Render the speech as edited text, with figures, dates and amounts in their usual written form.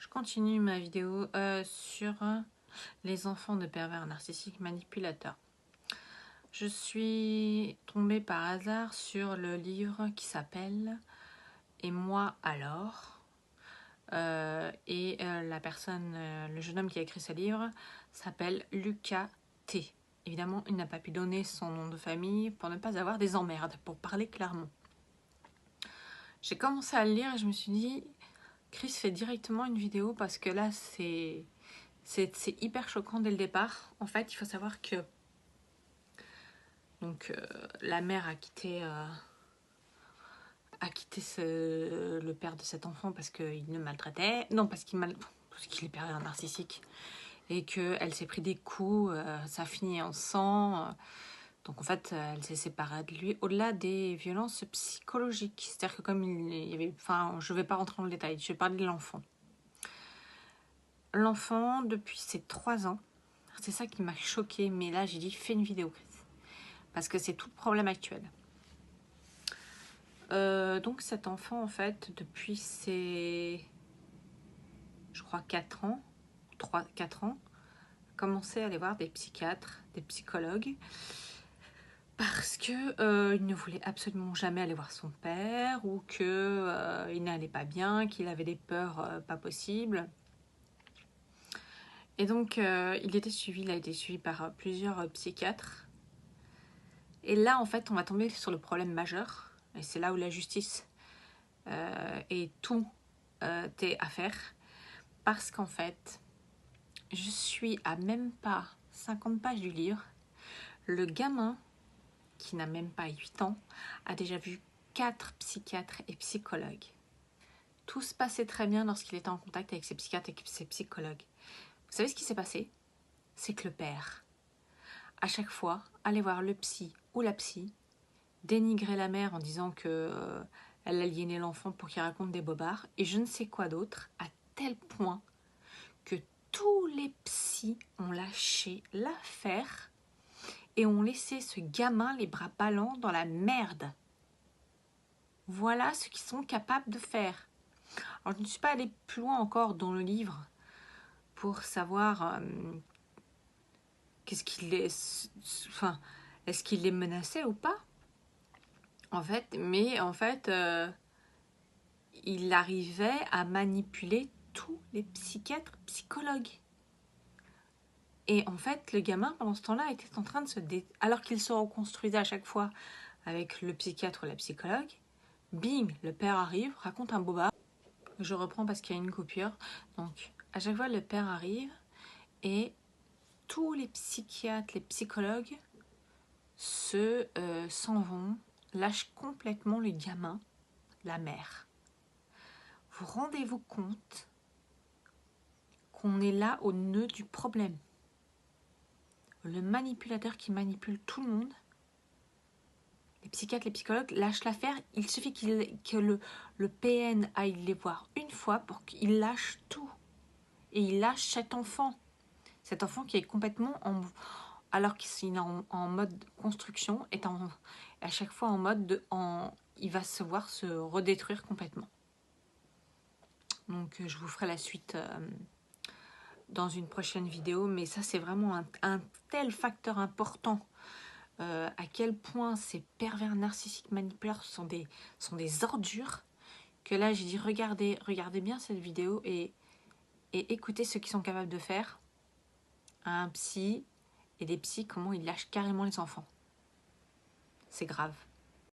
Je continue ma vidéo sur les enfants de pervers narcissiques manipulateurs. Je suis tombée par hasard sur le livre qui s'appelle « Et moi alors ?» la personne, le jeune homme qui a écrit ce livre s'appelle Lucas T. Évidemment, il n'a pas pu donner son nom de famille pour ne pas avoir des emmerdes, pour parler clairement. J'ai commencé à le lire et je me suis dit, Chris fait directement une vidéo parce que là, c'est hyper choquant dès le départ. En fait, il faut savoir que donc, la mère a quitté le père de cet enfant parce qu'il le maltraitait. Non, parce qu'il est pervers narcissique. Et qu'elle s'est pris des coups, ça finit en sang. Donc en fait, elle s'est séparée de lui au-delà des violences psychologiques. C'est-à-dire que comme il y avait... Enfin, je ne vais pas rentrer dans le détail, je vais parler de l'enfant. L'enfant, depuis ses 3 ans, c'est ça qui m'a choquée, mais là j'ai dit, fais une vidéo, Chris. Parce que c'est tout le problème actuel. Donc cet enfant, en fait, depuis ses, je crois, 4 ans, 3-4 ans, commençait à aller voir des psychiatres, des psychologues, parce que il ne voulait absolument jamais aller voir son père, ou que il n'allait pas bien, qu'il avait des peurs pas possibles. Et donc il a été suivi par plusieurs psychiatres. Et là, en fait, on va tomber sur le problème majeur, et c'est là où la justice et tout est à faire, parce qu'en fait, je suis à même pas 50 pages du livre. Le gamin, qui n'a même pas 8 ans, a déjà vu 4 psychiatres et psychologues. Tout se passait très bien lorsqu'il était en contact avec ses psychiatres et ses psychologues. Vous savez ce qui s'est passé? C'est que le père, à chaque fois, allait voir le psy ou la psy, dénigrer la mère en disant que elle aliénait l'enfant pour qu'il raconte des bobards, et je ne sais quoi d'autre, à tel point que tous les psys ont lâché l'affaire et ont laissé ce gamin les bras ballants dans la merde. Voilà ce qu'ils sont capables de faire. Alors, je ne suis pas allée plus loin encore dans le livre pour savoir qu'est-ce qu'il est, enfin, est-ce qu'il les menaçait ou pas, en fait. Mais en fait, il arrivait à manipuler tous les psychiatres, psychologues. Et en fait, le gamin, pendant ce temps-là, était en train de alors qu'il se reconstruisait à chaque fois avec le psychiatre ou la psychologue, bing, le père arrive, raconte un bobard. Je reprends parce qu'il y a une coupure. Donc, à chaque fois, le père arrive et tous les psychiatres, les psychologues s'en vont, lâchent complètement le gamin, la mère. Vous rendez-vous compte qu'on est là au nœud du problème? Le manipulateur qui manipule tout le monde, les psychiatres, les psychologues lâchent l'affaire. Il suffit que le PN aille les voir une fois pour qu'il lâche tout. Et il lâche cet enfant. Cet enfant qui est complètement alors qu'il est en mode construction, est à chaque fois en mode il va se voir se redétruire complètement. Donc je vous ferai la suite dans une prochaine vidéo, mais ça c'est vraiment un tel facteur important, à quel point ces pervers narcissiques manipulateurs sont des ordures, que là j'ai dit regardez bien cette vidéo et écoutez ce qu'ils sont capables de faire à un psy, et des psys comment ils lâchent carrément les enfants. C'est grave.